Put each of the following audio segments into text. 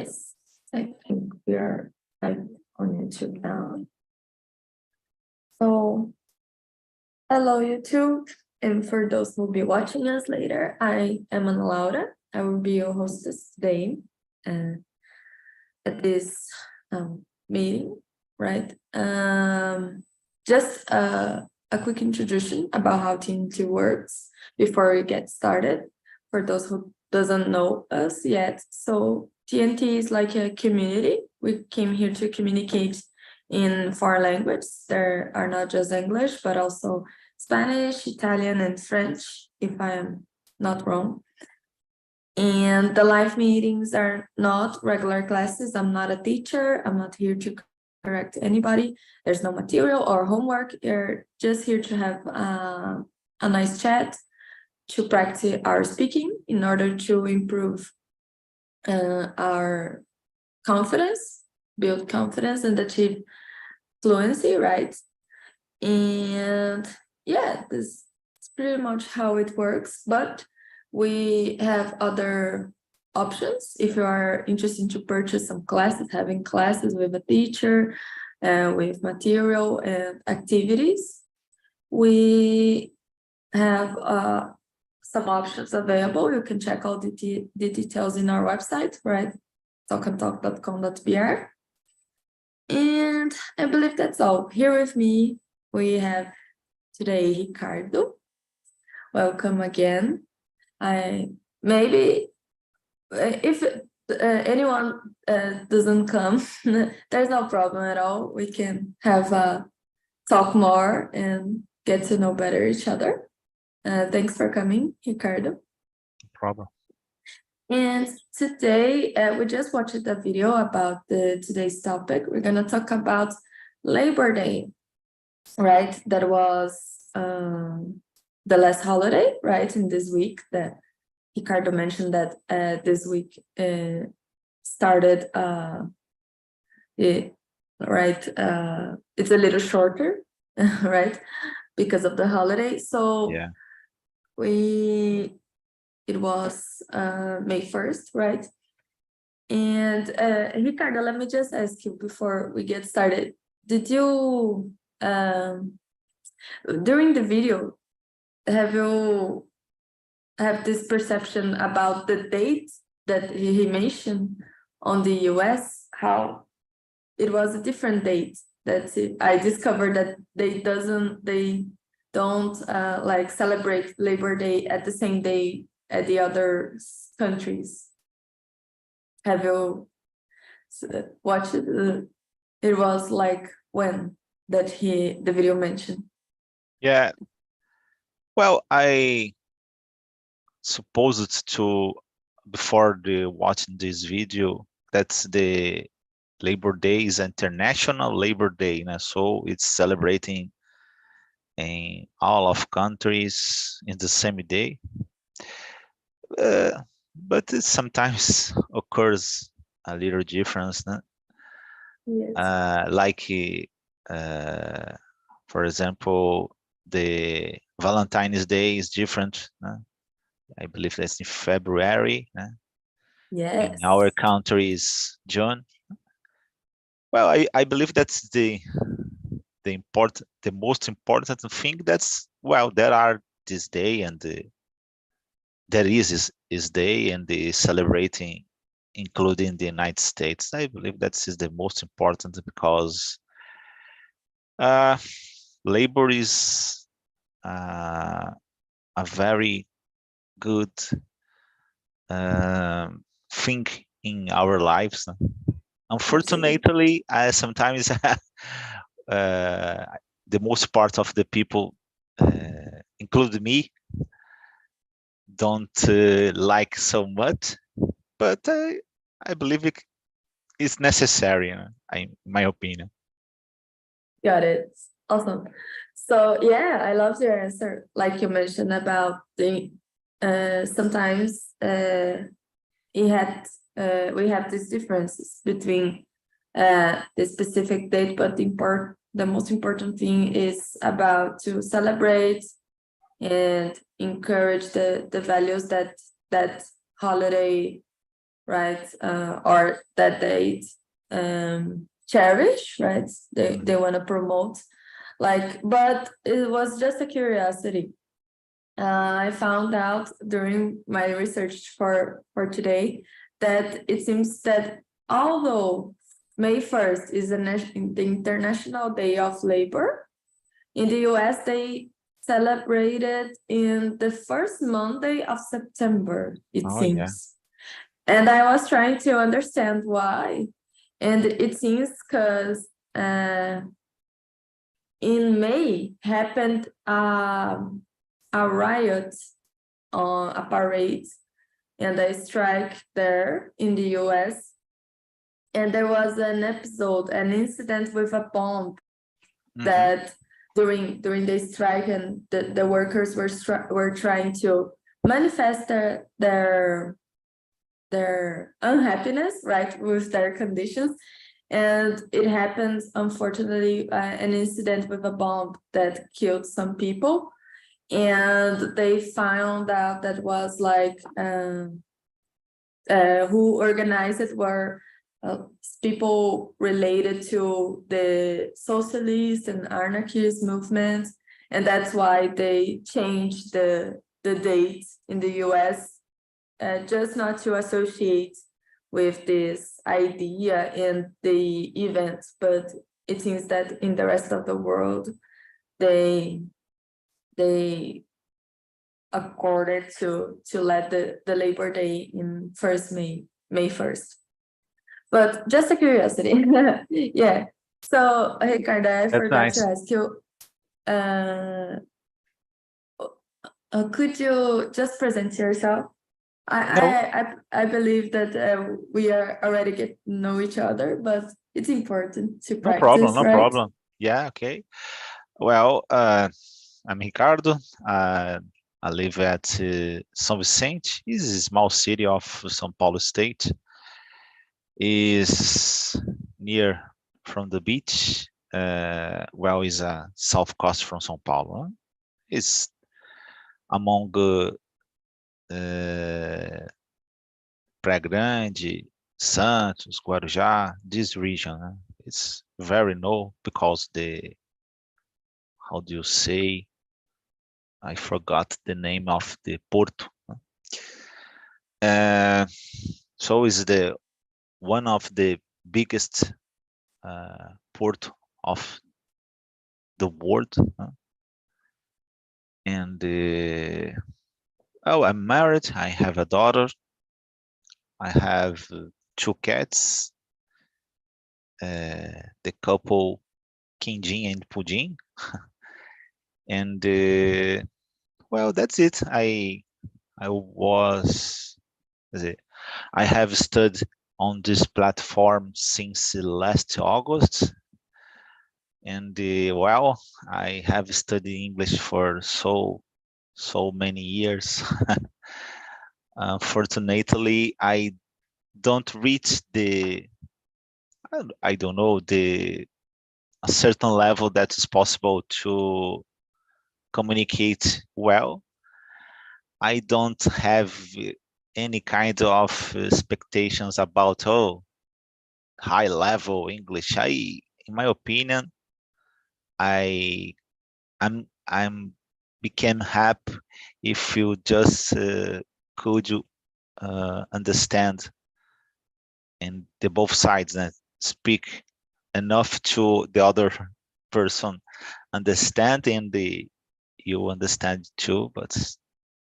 Yes, I think we are live on YouTube now. So, hello YouTube, and for those who will be watching us later, I am Ana Laura. I will be your hostess today at this meeting, right? Just a quick introduction about how TNT works before we get started, for those who doesn't know us yet. So TNT is like a community. We came here to communicate in 4 languages. There are not just English, but also Spanish, Italian, and French, if I am not wrong. And the live meetings are not regular classes. I'm not a teacher. I'm not here to correct anybody. There's no material or homework. You're just here to have a nice chat, to practice our speaking in order to improve our confidence, build confidence, and achieve fluency, right? And yeah, this is pretty much how it works. But we have other options if you are interested to purchase some classes, having classes with a teacher, with material and activities. We have some options available. You can check all the details in our website, right? talkntalk.com.br. And I believe that's all. Here with me, we have today Ricardo. Welcome again. Maybe if anyone doesn't come, there's no problem at all. We can have a talk more and get to know better each other. Thanks for coming, Ricardo. No problem. And today we just watched a video about today's topic. We're gonna talk about Labor Day, right? That was the last holiday, right? In this week that Ricardo mentioned that this week started, right? It's a little shorter, right? Because of the holiday. So Yeah. It was May 1st, right? And Ricardo, let me just ask you before we get started. Did you, during the video, have you have this perception about the date that he mentioned on the US, how it was a different date? That's it. I discovered that they don't like celebrate Labor Day at the same day at the other countries. Have you watched it? It was like when that the video mentioned. Yeah. Well, I supposed to, before watching this video, that's the Labor Day is International Labor Day, so it's celebrating in all of countries in the same day. But it sometimes occurs a little difference, no? Yes. Like, for example, the Valentine's Day is different. I believe that's in February. Yes. In our country is June. Well, I believe that's the most important thing. That's, well, there are this day and there is day and the celebrating, including the United States. I believe that is the most important because labor is a very good thing in our lives. Unfortunately, sometimes the most part of the people, including me, don't like so much, but I believe it's necessary, in my opinion. Got it. Awesome. So yeah, I love your answer. Like you mentioned about the sometimes we have these differences between the specific date, but the most important thing is about to celebrate and encourage the values that holiday right? Or that they cherish, right? They want to promote, like, but it was just a curiosity. I found out during my research for today that it seems that although May 1st is the International Day of Labor, in the US they celebrate it in the first Monday of September, it Oh, yeah. seems. And I was trying to understand why. And it seems because in May happened a riot, on a parade and a strike there in the US. And there was an incident with a bomb that during the strike, and the workers were trying to manifest their unhappiness, right, with their conditions. And it happens, unfortunately, an incident with a bomb that killed some people. And they found out that was like who organized it were people related to the socialist and anarchist movements, and that's why they changed the date in the US, just not to associate with this idea and the event, but it seems that in the rest of the world they accorded to let the Labor Day in May 1st. But just a curiosity. Yeah. So Ricardo, I That's forgot nice. to ask you, could you just present yourself? No, I believe that we are already get to know each other, but it's important to no problem, practice, no right? problem. Yeah, okay. Well, I'm Ricardo. I live at São Vicente. It's a small city of São Paulo state. Is near from the beach. Well, is a south coast from São Paulo. It's among Praia Grande, Santos, Guarujá, this region. It's very known because how do you say? I forgot the name of the Porto. So is the one of the biggest port of the world. And oh, I'm married. I have a daughter. I have 2 cats. The couple Quindim and Pudim. And well, that's it. I have studied on this platform since last August, and well, I have studied English for so many years. Unfortunately, I don't reach I don't know, a certain level that is possible to communicate well. I don't have any kind of expectations about high level English. In my opinion, I'm became happy if you just could understand and the both sides and speak enough to the other person understand, and you understand too. But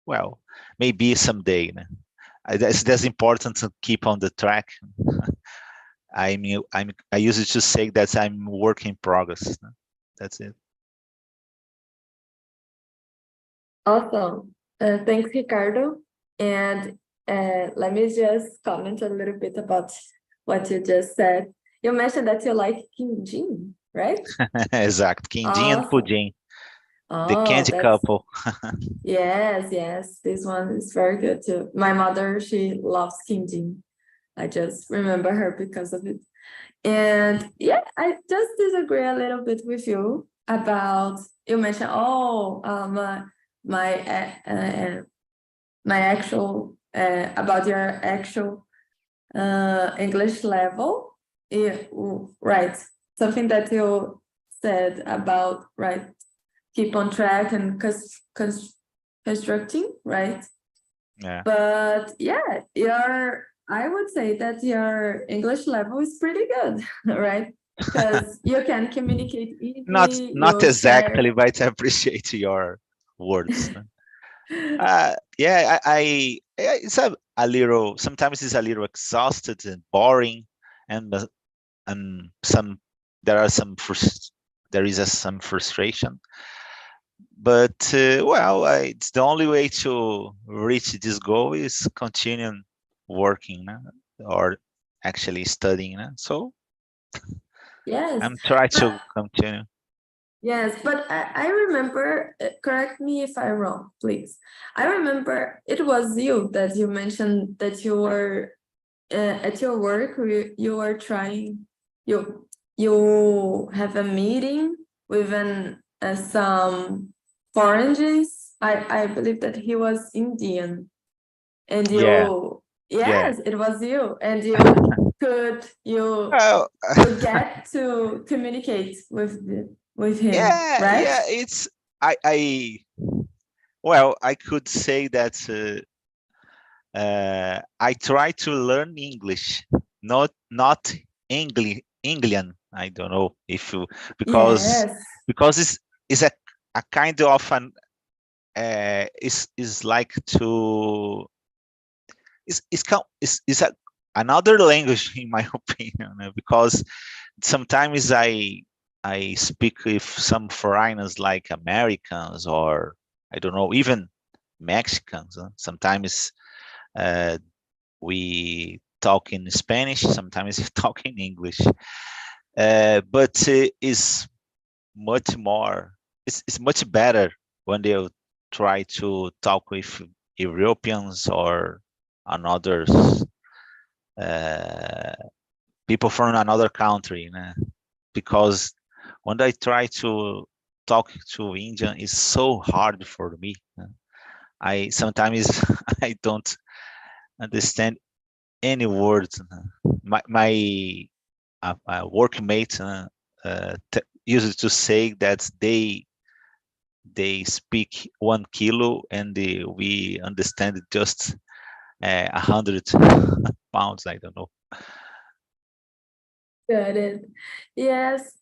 well, maybe someday. That's important to keep on the track. I used to say that I'm work in progress. That's it. Awesome. Thanks, Ricardo. And let me just comment a little bit about what you just said. You mentioned that you like quindim, right? Exact. Quindim and Awesome. pudim. The Oh, candy that's couple. yes. This one is very good too. My mother, she loves quindim. I just remember her because of it. And yeah, I just disagree a little bit with you about, you mentioned, my actual about your actual English level. Yeah, right. Something that you said about, right, keep on track and constructing, right? Yeah. But yeah, I would say that your English level is pretty good, right? Because you can communicate Not easily, not you exactly, share. but I appreciate your words. Yeah, it's a little, sometimes it's a little exhausted and boring, and some there are some there is some frustration, but well, it's the only way to reach this goal is continuing working, or actually studying. So Yes, I'm trying but to continue. yes, but I remember, correct me if I'm wrong, please. I remember it was you that you mentioned that you were at your work, you were trying, you have a meeting with some foreigners. I believe that he was Indian, and Yeah, you, yeah. yes, it was you, and you Well, you get to communicate with him, right? yeah. It's I well, I could say that I try to learn English, not Anglian. I don't know if you, because Yes, it's a kind of an is like to is a another language in my opinion, because sometimes I speak with some foreigners like Americans, or I don't know, even Mexicans. Sometimes uh, we talk in Spanish, sometimes we talk in English, but it's much more, it's much better when they try to talk with Europeans or another uh, people from another country, because when I try to talk to Indian, it's so hard for me. I sometimes I don't understand any words. My workmate used to say that they speak 1 kilo, and we understand just 100 pounds. I don't know. got it. Yes,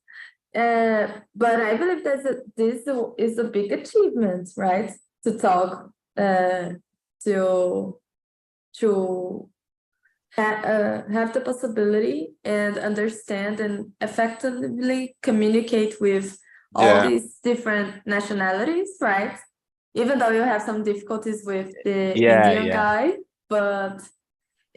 but I believe this is a big achievement, right? To talk, to to have the possibility and understand and effectively communicate with all Yeah, these different nationalities, right? Even though you have some difficulties with the yeah, Indian yeah, guy, but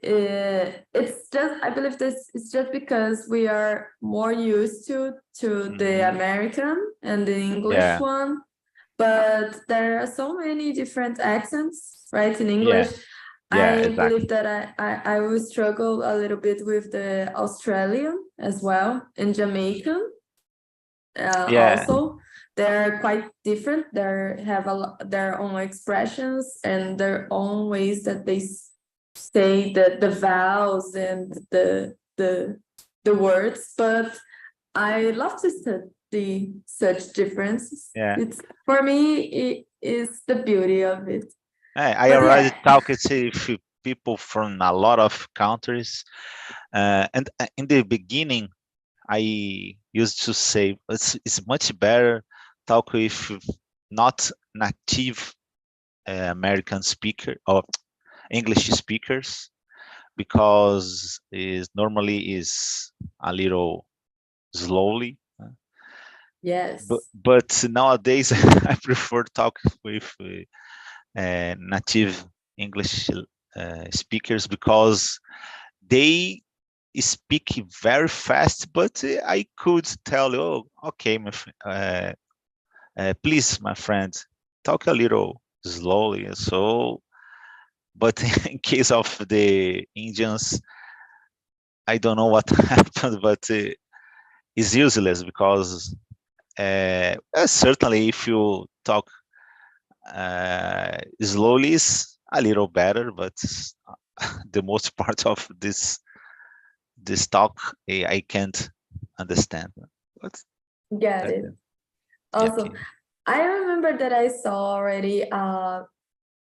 it's just, I believe this is just because we are more used to the hmm, American and the English yeah, one, but there are so many different accents, right, in yeah, English. yeah, I believe exactly. that I will struggle a little bit with the Australian as well, and Jamaican Yeah, also. They're quite different. They have their own expressions and their own ways that they say the vowels and the words. But I love to study such differences. yeah. It's, for me, it is the beauty of it. I But already yeah, talked to people from a lot of countries, and in the beginning, I used to say it's much better talk with not native American speaker or English speakers, because is normally is a little slowly. yes, But nowadays I prefer talk with native English speakers, because they speak very fast, but I could tell, oh, okay, please, my friend, talk a little slowly. So, but in case of the Indians, I don't know what happened, but it's useless, because certainly if you talk slowly is a little better, but the most part of this talk I can't understand. But Get that, it. yeah, Also, okay. I remember that I saw already an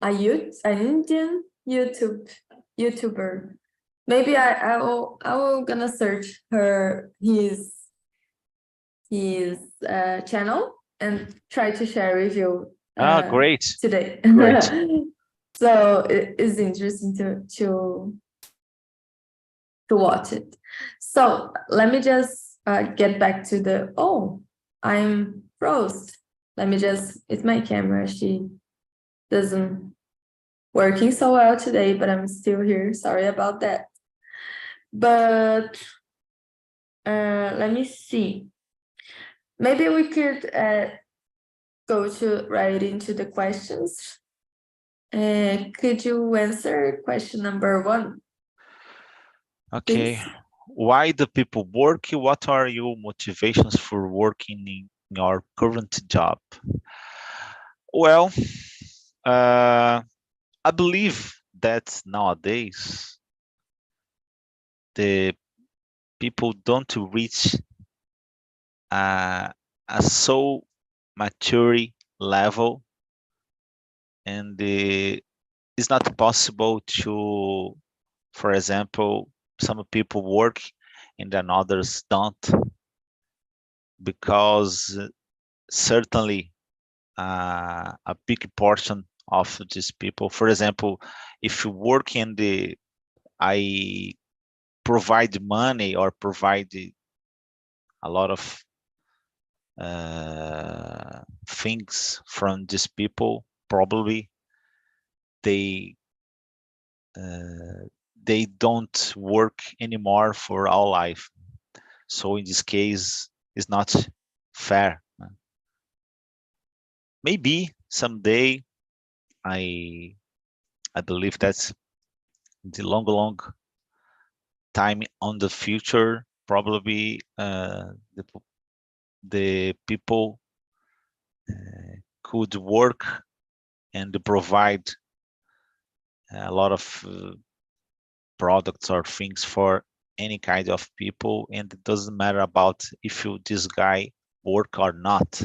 Indian YouTuber. Maybe I will gonna search his channel and try to share with you Great, today. great. So it is interesting to watch it. So let me just get back to I'm froze. Let me just, it's my camera. She doesn't working so well today, but I'm still here. Sorry about that. But let me see. Maybe we could go to right into the questions. Could you answer question number 1, Okay. please? Why do people work? What are your motivations for working in your current job? Well, I believe that nowadays the people don't reach a so maturity level, and it's not possible to, for example, some people work and then others don't, because certainly a big portion of these people, for example, if you work in I provide money or provide a lot of things from these people, probably they they don't work anymore for all life. So in this case, it's not fair. Maybe someday I I believe that's the long time on the future, probably the people could work and provide a lot of products or things for any kind of people, and it doesn't matter about if this guy work or not.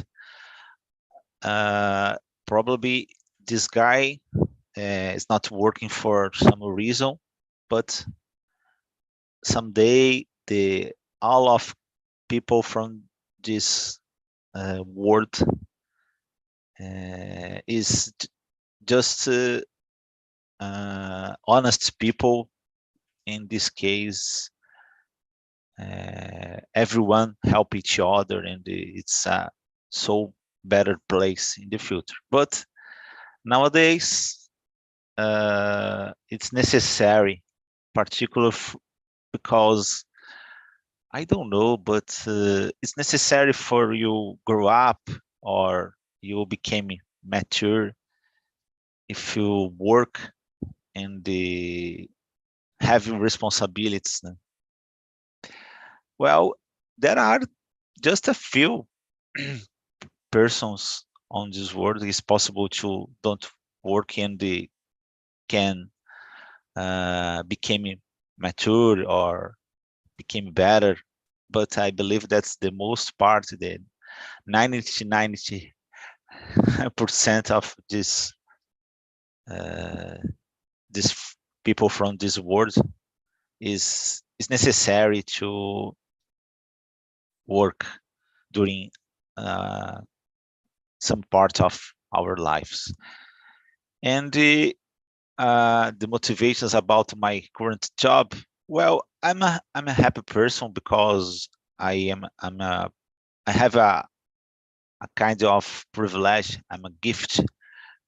Probably this guy is not working for some reason, but someday the all of people from this world is just honest people. In this case, everyone help each other, and it's a so better place in the future. But nowadays, it's necessary, particularly because I don't know, but it's necessary for you grow up or you became mature if you work and having responsibilities. Well, there are just a few persons on this world. It's possible to don't work and they can become mature or became better. But I believe that's the most part, the 90% of uh, this people from this world is necessary to work during some part of our lives. And the motivations about my current job, well, I'm a happy person because I have a kind of privilege. I'm a gift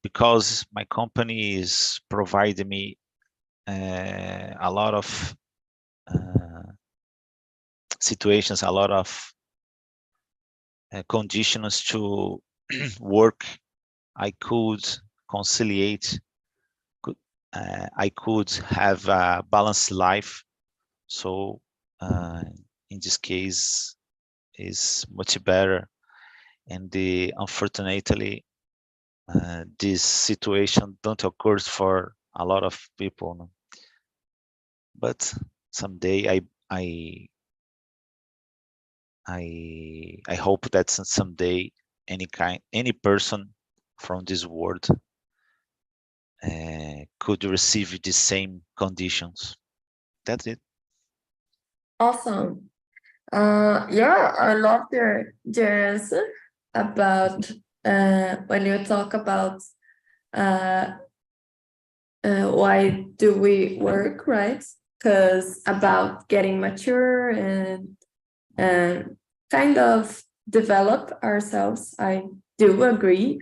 because my company is providing me a lot of situations, a lot of conditions to work. I could conciliate, I could have a balanced life. So in this case, is much better. And unfortunately, this situation don't occur for a lot of people. No? but someday I hope that someday any person from this world could receive the same conditions. That's it. Awesome. Yeah, I love their answer about when you talk about why do we work, right? Because about getting mature and kind of develop ourselves. I do agree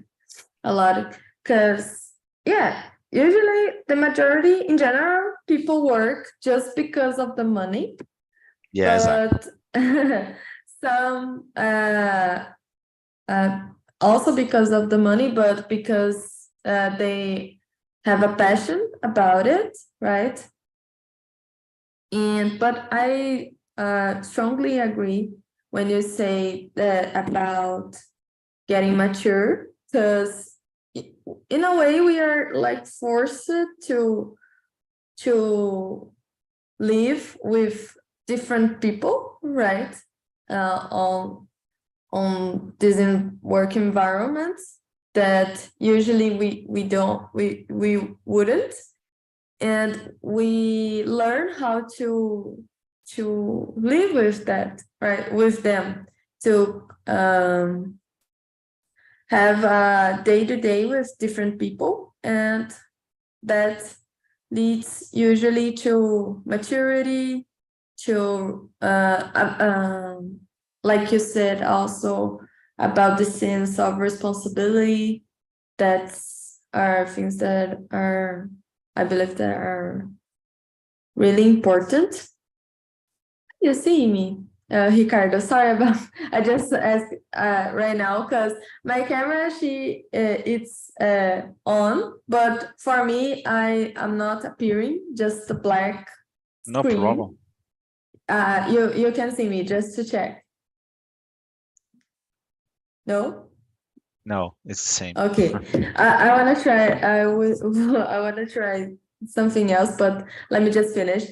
a lot because, yeah, usually the majority in general, people work just because of the money, Yeah, exactly. but some also because of the money, but because they have a passion about it, right? But I strongly agree when you say that about getting mature, because in a way we are like forced to live with different people, right? On these work environments that usually we wouldn't, and we learn how to live with that, right, with them, to have a day-to-day with different people, and that leads usually to maturity, to like you said, also about the sense of responsibility. That's are things that are, I believe, that are really important. You see me, Ricardo. Sorry about. I just asked right now because my camera, it's on, but for me, I am not appearing. Just a black No problem. screen. You can see me just to check. No. No, it's the same. Okay, I want to try. I want to try something else, but let me just finish.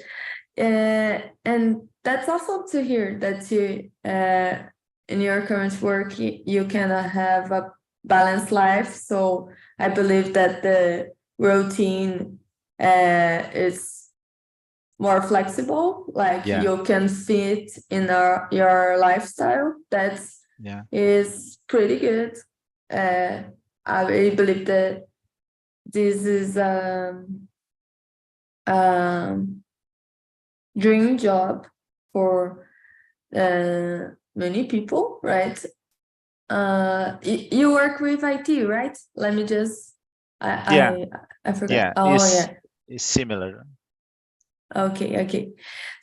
And that's awesome to hear that you, in your current work, you can have a balanced life. So I believe that the routine is more flexible, like Yeah, you can fit in your lifestyle. That's yeah, is pretty good. I really believe that this is um dream job for many people, right? You work with IT, right? Let me just yeah, I forgot. yeah. Oh yeah. It's similar. Okay.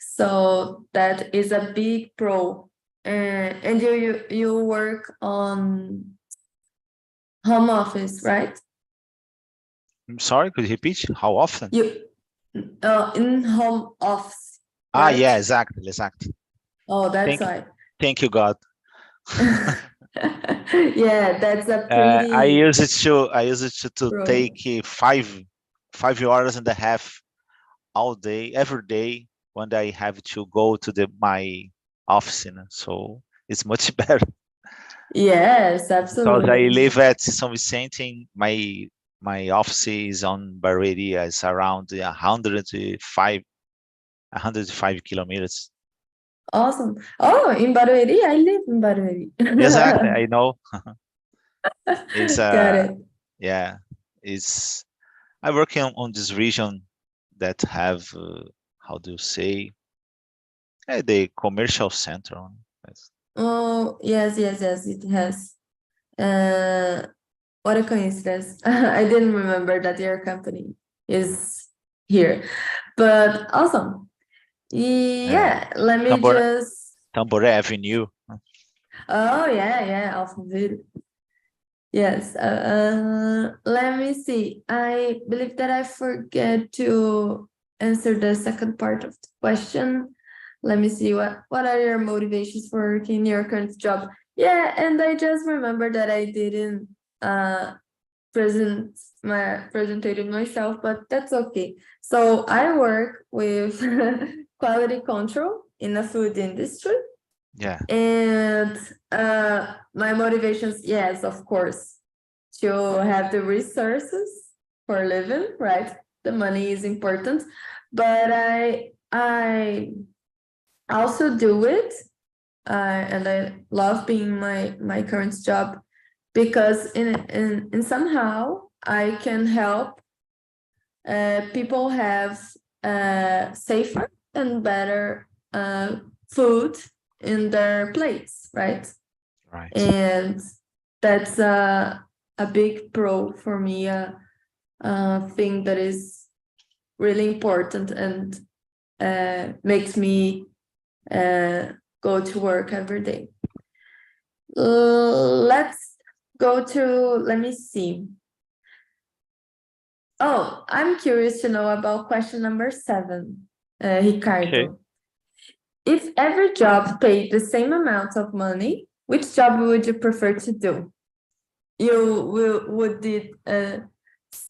So that is a big pro. And you work on home office, right? I'm sorry, could you repeat? How often? You in home office, Ah, right? yeah, exactly. Oh, that's Thank, why. thank you, God. Yeah, that's a I pretty use it to pro. take 5 hours and a half all day, every day when I have to go to my office. So it's much better Yes, because I absolutely. live at São Vicente. My office is on Barreira. It's around 105 kilometers. Awesome. Oh, in Barueri, I live in Barueri. Exactly, I know. It's Got it. yeah, it's I work on this region that have how do you say the commercial center. Yes. Oh, yes, it has. Uh, what a coincidence. I didn't remember that your company is here. But awesome. Uh, Yeah, let me Tambor just. Tambore Avenue. Oh, yeah, Alphaville. Yes. Let me see. I believe that I forget to answer the second part of the question. Let me see, what are your motivations for working in your current job? Yeah, and I just remember that I didn't present presenting myself, but that's okay. So I work with quality control in the food industry. Yeah. And my motivations, yes, of course, to have the resources for living, right? The money is important, but I also do it, and I love being my current job because in somehow I can help people have safer and better food in their plates, right? Right. And that's a big pro for me, a thing that is really important and makes me go to work every day. Let's go to, let me see. Oh, I'm curious to know about question number 7, Ricardo. Okay. If every job paid the same amount of money, which job would you prefer to do? You would did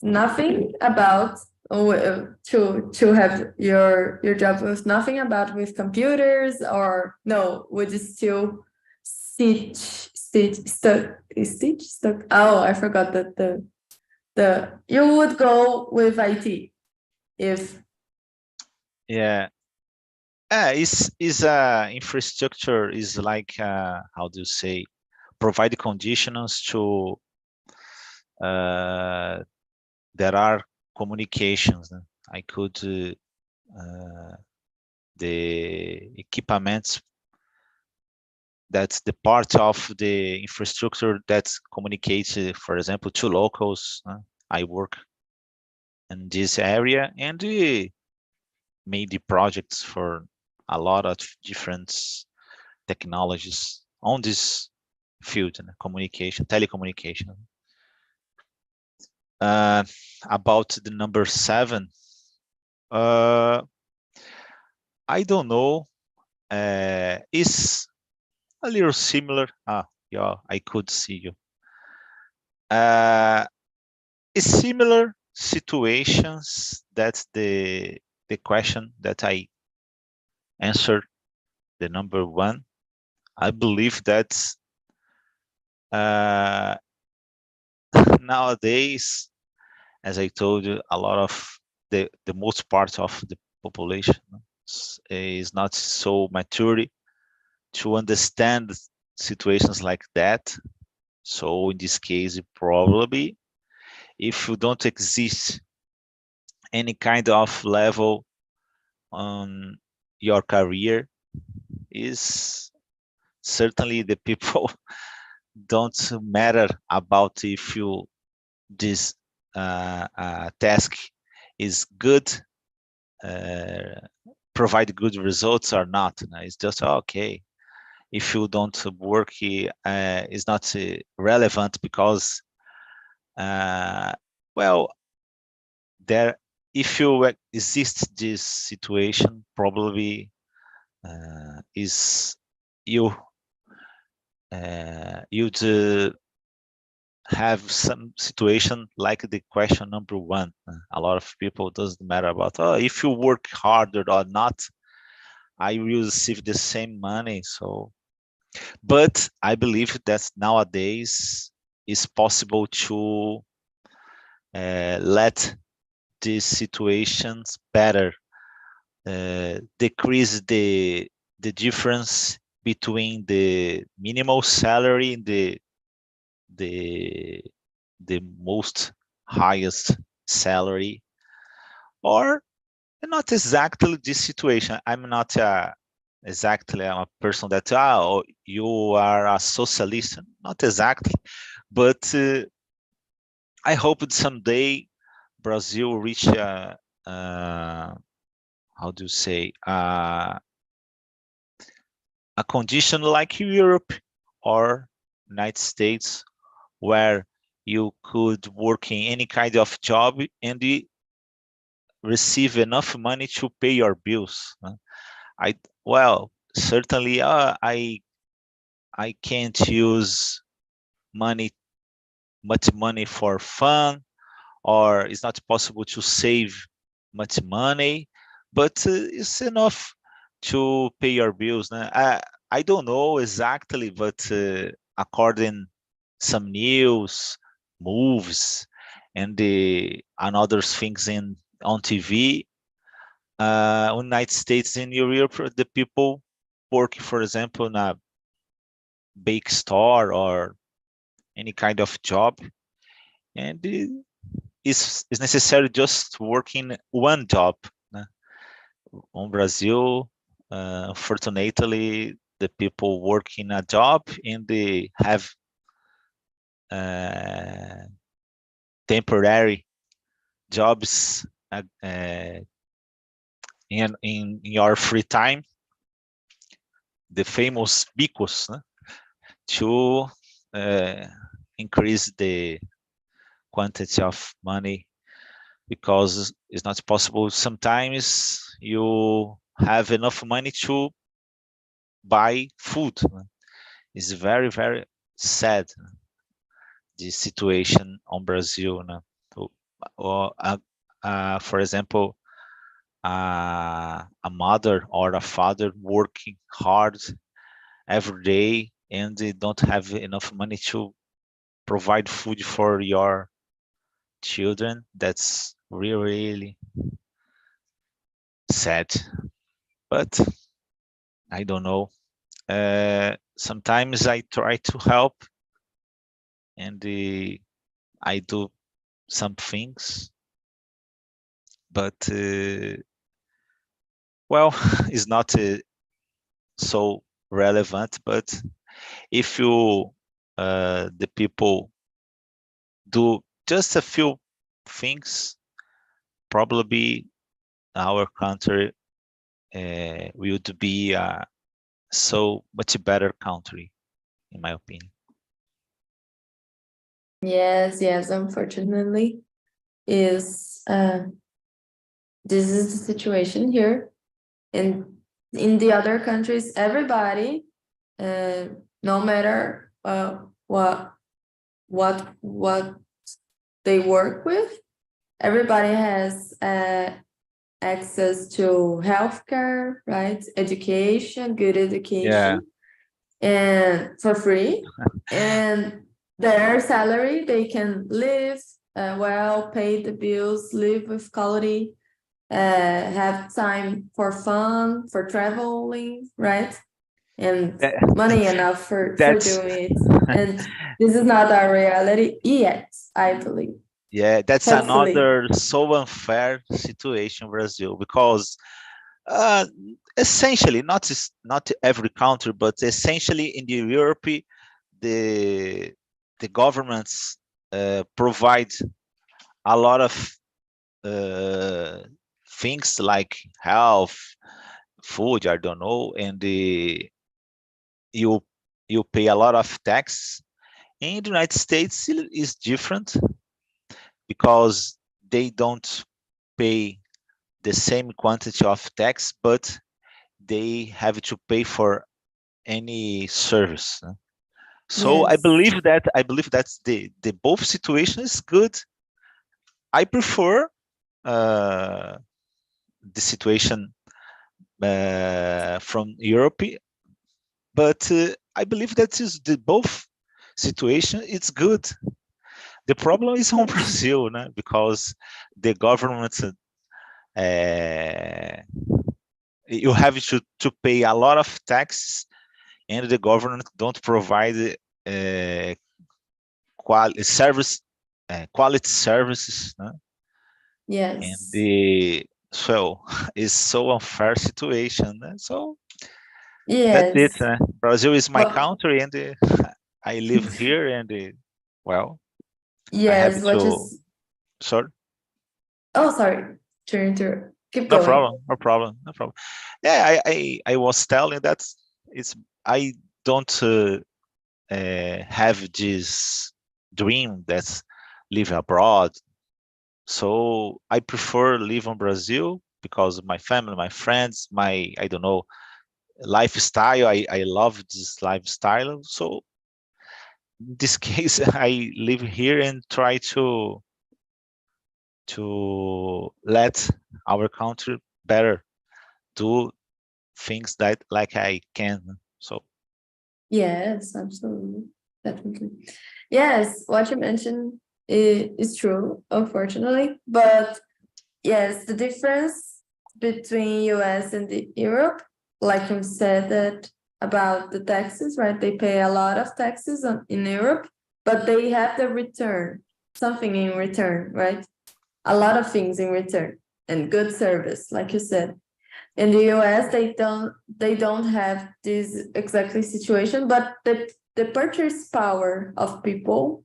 nothing about to have your job with nothing about with computers, or no, would you still stuck? Oh, I forgot that the you would go with IT if Yeah. Is infrastructure is like how do you say, provide conditions to there are communications. I could the equipments, that's the part of the infrastructure that communicates, for example, to locals. I work in this area, and we made the projects for a lot of different technologies on this field, communication, telecommunication. About the number 7, I don't know. It's a little similar. Yeah, I could see you. It's similar situations. That's the question that I answered. The number 1. I believe that nowadays, as I told you, a lot of the most part of the population is not so mature to understand situations like that. So in this case, probably if you don't exist any kind of level on your career, is certainly the people don't matter about if you this task is good, provide good results or not. It's just okay. If you don't work, it's not relevant because, well, there, if you exist this situation, probably is you you'd have some situation like the question number 1. A lot of people doesn't matter about, oh, if you work harder or not, I will receive the same money. So, but I believe that nowadays it's possible to let these situations better, decrease the difference between the minimal salary and the most highest salary, or not exactly this situation. I'm not exactly a person that you are a socialist, not exactly, but I hope that someday Brazil reach how do you say, a condition like Europe or United States, where you could work in any kind of job and receive enough money to pay your bills. I well, certainly I can't use money, much money for fun, or it's not possible to save much money, but it's enough to pay your bills. Né? I don't know exactly, but according some news, movies, and other things on TV, United States and Europe, the people working, for example, in a bake store or any kind of job, and it's necessary just working one job. Né? On Brazil, fortunately, the people work in a job and they have temporary jobs in your free time, the famous bicos, né? To increase the quantity of money, because it's not possible. Sometimes you have enough money to buy food. It's very, very sad, the situation on Brazil. Or, for example, a mother or a father working hard every day and they don't have enough money to provide food for your children. That's really, really sad. But I don't know. Sometimes I try to help and I do some things, but well, it's not so relevant. But if you the people do just a few things, probably our country would be a so much better country, in my opinion. Yes, yes, unfortunately, is this is the situation here. And in the other countries, everybody, no matter what they work with, everybody has access to healthcare, right? Education, good education, and for free. And their salary, they can live well, pay the bills, live with quality, have time for fun, for traveling, right? And money enough for doing it. And this is not our reality yet, I believe. Yeah, that's Hopefully. another so unfair situation in Brazil, because essentially, not every country, but essentially in the Europe, the governments provide a lot of things like health, food, I don't know, and you pay a lot of tax. In the United States, it is different because they don't pay the same quantity of tax, but they have to pay for any service. So Yes. I believe that's the both situations good. I prefer the situation from Europe, but I believe that is the both situation. It's good. The problem is on Brazil, né? Because the government you have to pay a lot of taxes, and the government don't provide quality services. Né? Yes. And so it's so unfair situation. Né? So yes. that's it. Brazil is my Well, country, and I live here, and well, I have yes, what to. is Sorry. oh sorry to interrupt. Keep No going. problem. No problem. No problem. Yeah, I was telling that it's I don't have this dream that's live abroad. So I prefer live in Brazil because of my family, my friends, my I don't know lifestyle. I love this lifestyle. So in this case, I live here and try to to let our country better do things that like I can. So Yes, absolutely. Definitely. Yes, what you mentioned is true, unfortunately. But yes, the difference between US and Europe, like you said that about the taxes, right? They pay a lot of taxes in Europe, but they have the return, something in return, right? A lot of things in return and good service, like you said. In the US, they don't have this exactly situation, but the purchase power of people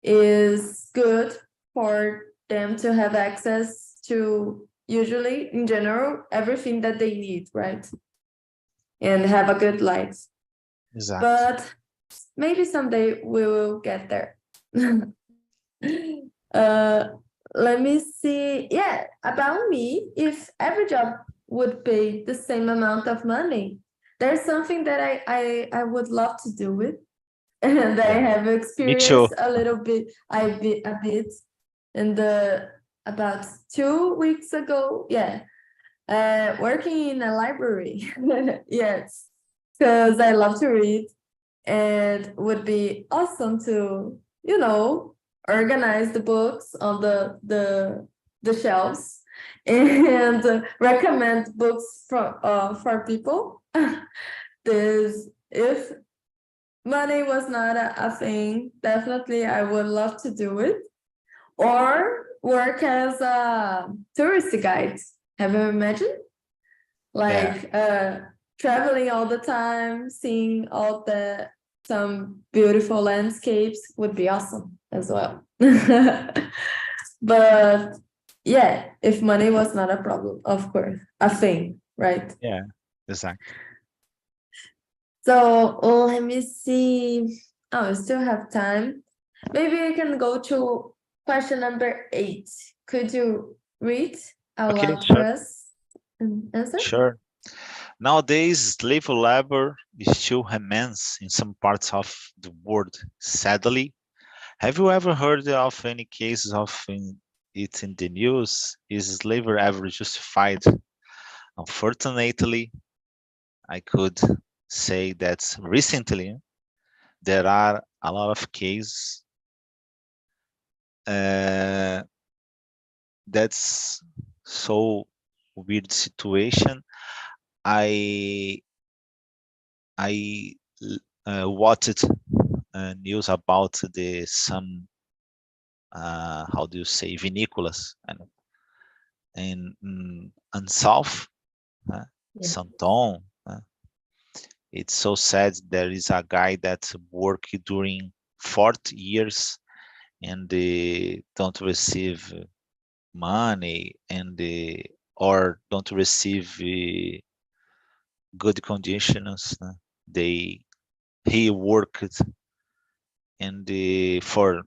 is good for them to have access to, usually in general, everything that they need, right? And have a good life. exactly. But maybe someday we will get there. uh Let me see. Yeah, about me, if every job would pay the same amount of money, there's something that I would love to do it. And I Yeah, have me too. experienced a little bit, a bit in the about 2 weeks ago. Yeah, working in a library. Yes, because I love to read, and would be awesome to, organize the books on the shelves and recommend books for people. This, if money was not a thing, definitely I would love to do it. Or work as a tourist guide. Have you imagined? Yeah, Like traveling all the time, seeing all the some beautiful landscapes would be awesome as well. But yeah, if money was not a problem, of course, a thing, right? yeah, exactly. So let me see. Oh, we still have time. Maybe we can go to question number 8. Could you read out Okay, loud for sure, us and answer? sure. Nowadays, slave labor still remains in some parts of the world, sadly. Have you ever heard of any cases of it in the news? Is slavery ever justified? Unfortunately, I could say that recently there are a lot of cases uh, that's so weird situation. I I watched news about the some how do you say vinícolas and in South uh, Yeah. Santon. It's so sad. There is a guy that worked during 40 years and they don't receive money and or don't receive good conditions. They he worked and for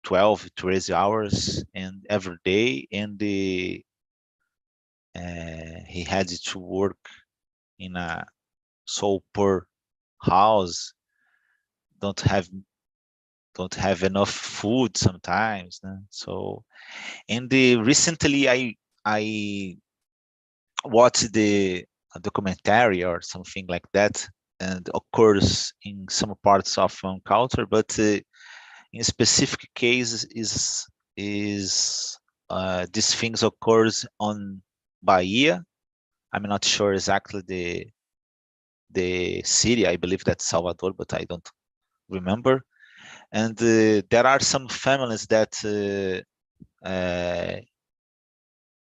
12 13 hours and every day and he had to work in a so poor house, don't have don't have enough food sometimes. So and recently I watched the a documentary or something like that, and occurs in some parts of culture, but in specific cases is these things occurs on Bahia. I'm not sure exactly the city. I believe that's Salvador, but I don't remember. And there are some families that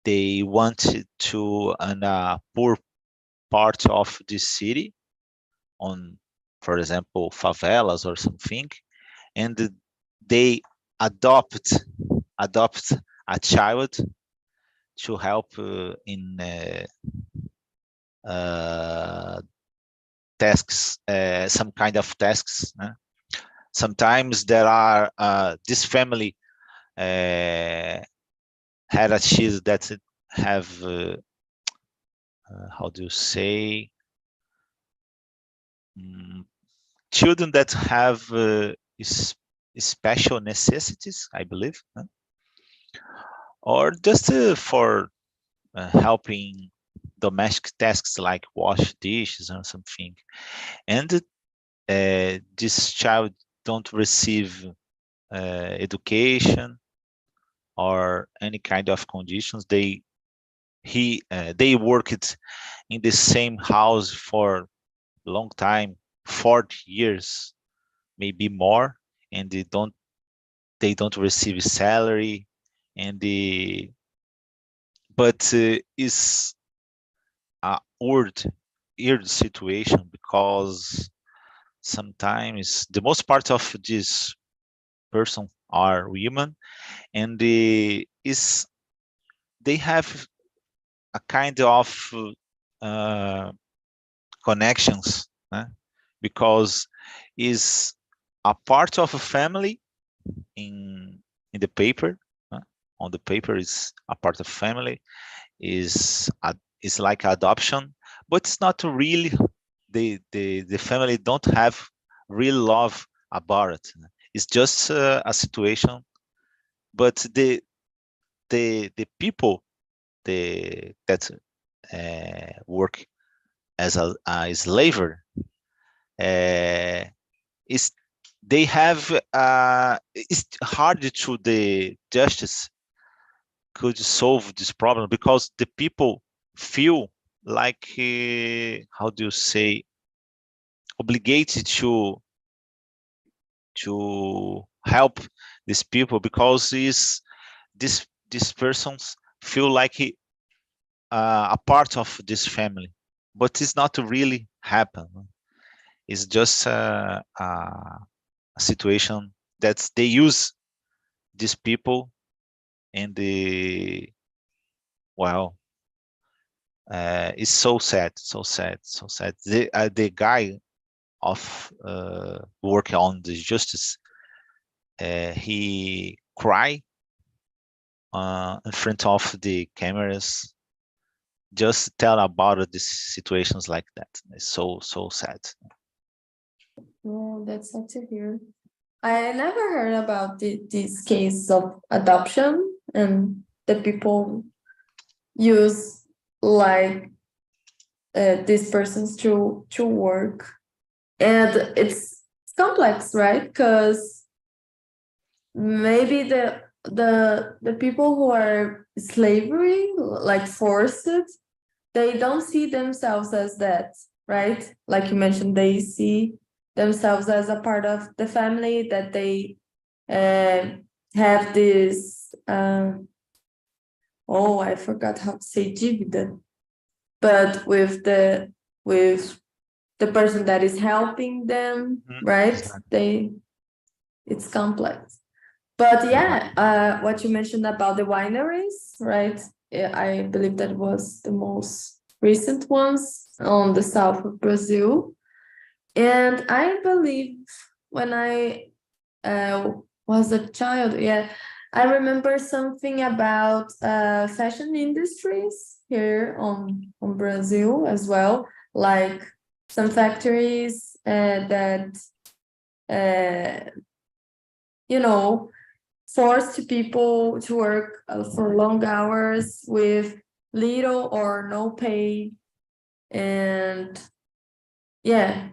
they want to in a poor part of the city, on, for example, favelas or something, and they adopt adopt a child to help in uh, tasks, some kind of tasks. Sometimes there are this family uh, had a child that have how do you say, mm, children that have special necessities, I believe. or just for helping domestic tasks like wash dishes or something. And this child don't receive education or any kind of conditions. They worked in the same house for a long time, 40 years, maybe more, and they don't receive salary, and but is a weird situation, because sometimes the most part of this person are women, and is they have a kind of uh, connections, because is a part of a family in the paper. On the paper is a part of family, is like adoption, but it's not really. The family don't have real love about it. It's just a situation. But the people that work as a slaver, uh, is they have it's hard to the justice could solve this problem, because the people feel like how do you say, obligated to help these people, because these persons feel like a part of this family, but it's not really happen. It's just a situation that they use these people, and well, it's so sad, so sad, so sad. The guy of working on the justice, he cry in front of the cameras, just tell about these situations like that. It's so sad. Oh, that's sad to hear. I never heard about this case of adoption and the people use like these persons to work, and it's complex, right? Because maybe the people who are slavery, like forced, they don't see themselves as that, right? Like you mentioned, they see themselves as a part of the family, that they have this oh, I forgot how to say dívida, but with the person that is helping them, right? Exactly. It's complex. But yeah, what you mentioned about the wineries, right? Yeah, I believe that was the most recent ones on the south of Brazil. And I believe when I was a child, yeah, I remember something about fashion industries here on Brazil as well, like some factories that you know, forced people to work for long hours with little or no pay. And yeah,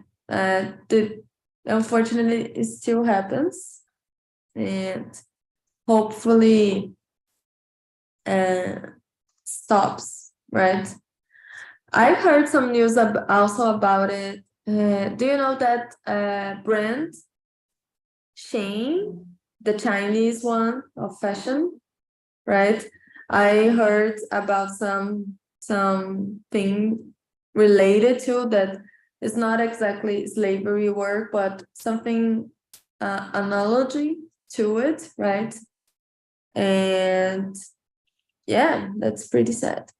unfortunately, it still happens. And hopefully stops, right? I've heard some news also about it. Do you know that brand Shane, the Chinese one of fashion, right? I heard about something related to that. It's not exactly slavery work, but something analogy to it, right? And yeah, that's pretty sad.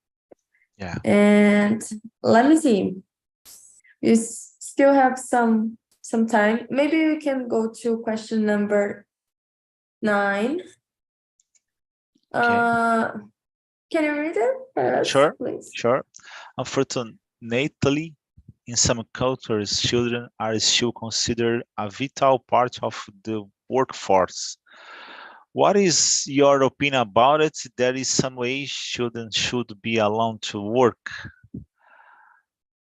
Yeah. And let me see. We still have some time. Maybe we can go to question number 9. Okay. Can you read it for us, Sure. please? Sure. Unfortunately, in some cultures, children are still considered a vital part of the workforce. What is your opinion about it? There is some way students should be allowed to work.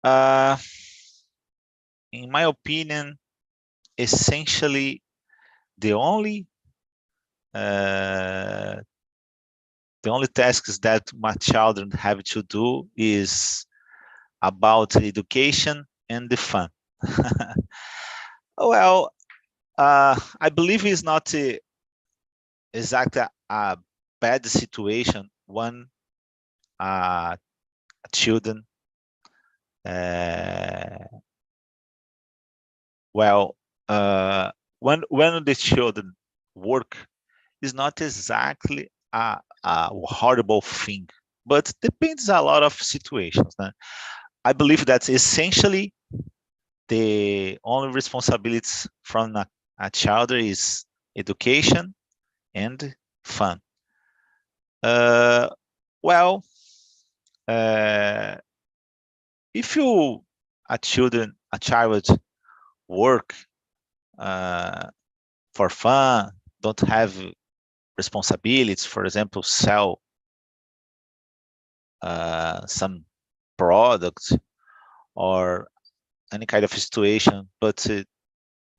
In my opinion, essentially the only uh, tasks that my children have to do is about education and the fun. Well, I believe it's not exactly a bad situation when children well when the children work is not exactly a horrible thing, but depends a lot of situations. Né? I believe that essentially the only responsibilities from a child is education and fun. Well, if you a child work for fun, don't have responsibilities, for example, sell some products or any kind of situation, but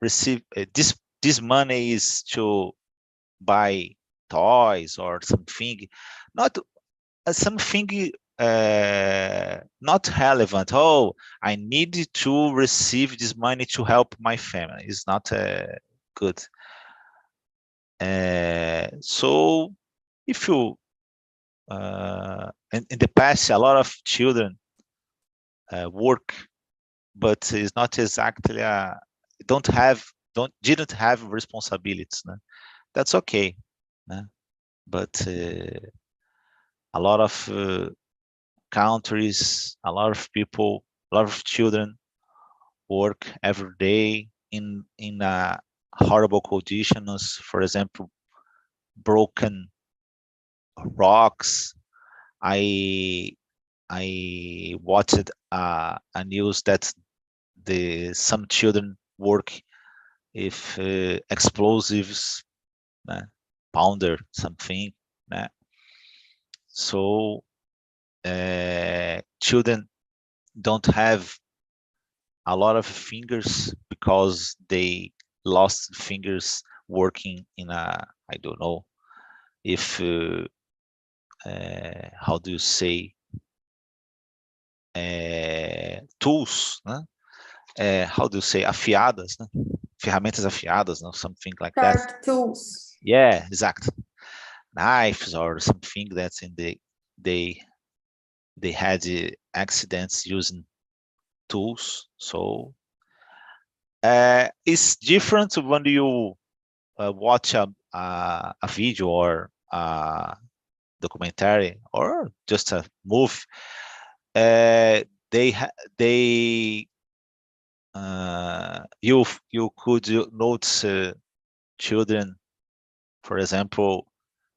receive this money is to buy toys or something, not something not relevant. Oh, I need to receive this money to help my family. It's not good. So if you in the past a lot of children work, but it's not exactly didn't have responsibilities. Né? That's okay. Né? But a lot of countries, a lot of people, a lot of children work every day in horrible conditions. For example, broken rocks. I watched a news that some children work if explosives, né? Pounder something. Né? So children don't have a lot of fingers because they lost fingers working in I don't know if how do you say tools, né? How do you say afiadas, né? Ferramentas afiadas, no? Something like that. Sharp tools. Yeah, exactly. Knives or something that's in they had accidents using tools. So it's different when you watch a video or a documentary or just a movie. They you could notice children, for example,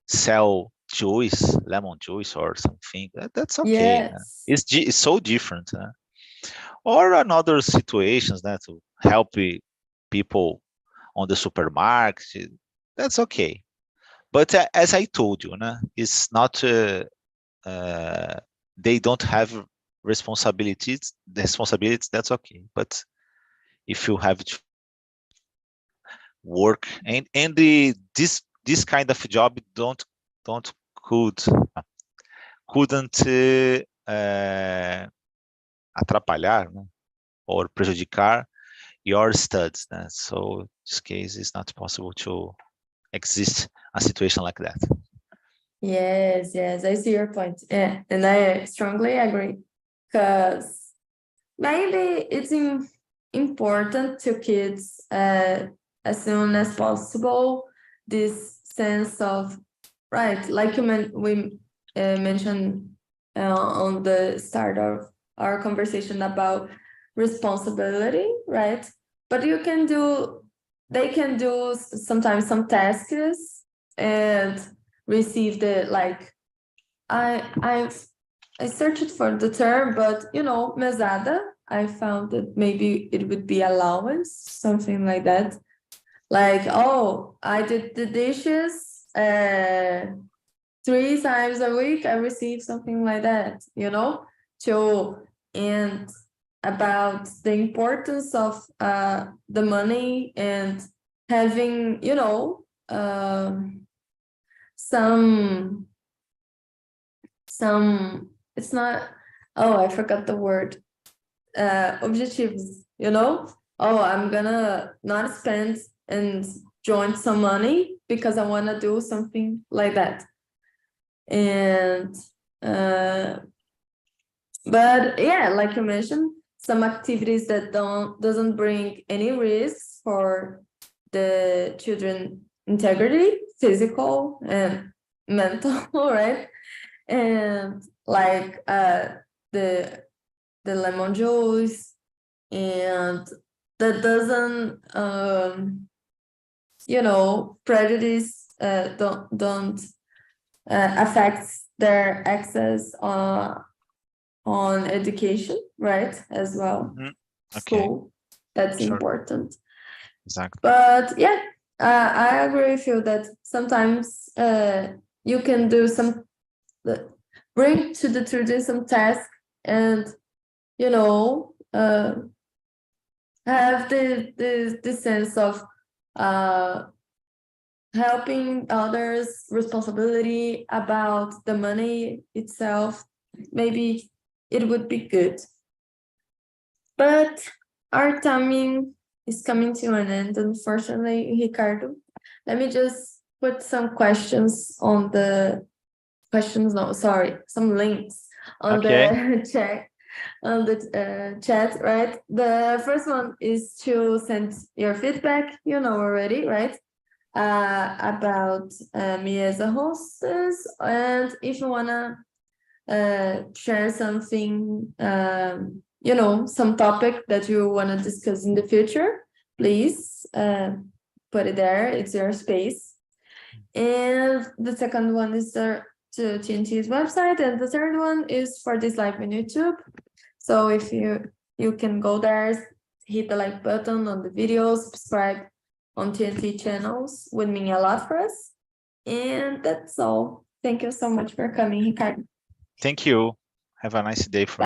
sell juice, lemon juice or something. That's okay. Yes. It's so different. Or another situations that to help people on the supermarket. That's okay. But as I told you, it's not. They don't have responsibilities. The responsibilities. That's okay. But if you have to work and this kind of job don't couldn't atrapalhar, né? Or prejudicar your studies. Né? So in this case, it's not possible to exist a situation like that. Yes, yes, I see your point. Yeah, and I strongly agree because maybe it's important to kids as soon as possible this sense of right, like we mentioned on the start of our conversation about responsibility, right? But they can do sometimes some tasks and receive the like I searched for the term, but mesada. I found that maybe it would be allowance, something like that. Like, oh, I did the dishes, 3 times a week I receive something like that, and about the importance of the money and having, some it's not, I forgot the word, objectives, I'm gonna not spend and join some money because I want to do something like that. And but yeah, like you mentioned, some activities that doesn't bring any risks for the children integrity, physical and mental, right? And like the lemon juice, and that doesn't prejudice, don't affects their access on education, right, as well. Mhm. Okay, School, that's sure, important. exactly. But yeah, I agree with you that sometimes you can do some, bring to the children some task, and have the sense of helping others, responsibility about the money itself. Maybe it would be good. But our timing is coming to an end, unfortunately, Ricardo. Let me just put some questions on the some links on Okay. the chat, right? The first one is to send your feedback, already, right? About me as a hostess, and if you wanna share something, some topic that you wanna discuss in the future, please put it there. It's your space. And the second one is to TNT's website, and the third one is for this live on YouTube. So if you can go there, hit the like button on the video, subscribe on TNT channels, would mean a lot for us. And that's all. Thank you so much for coming, Ricardo. Thank you. Have a nice day for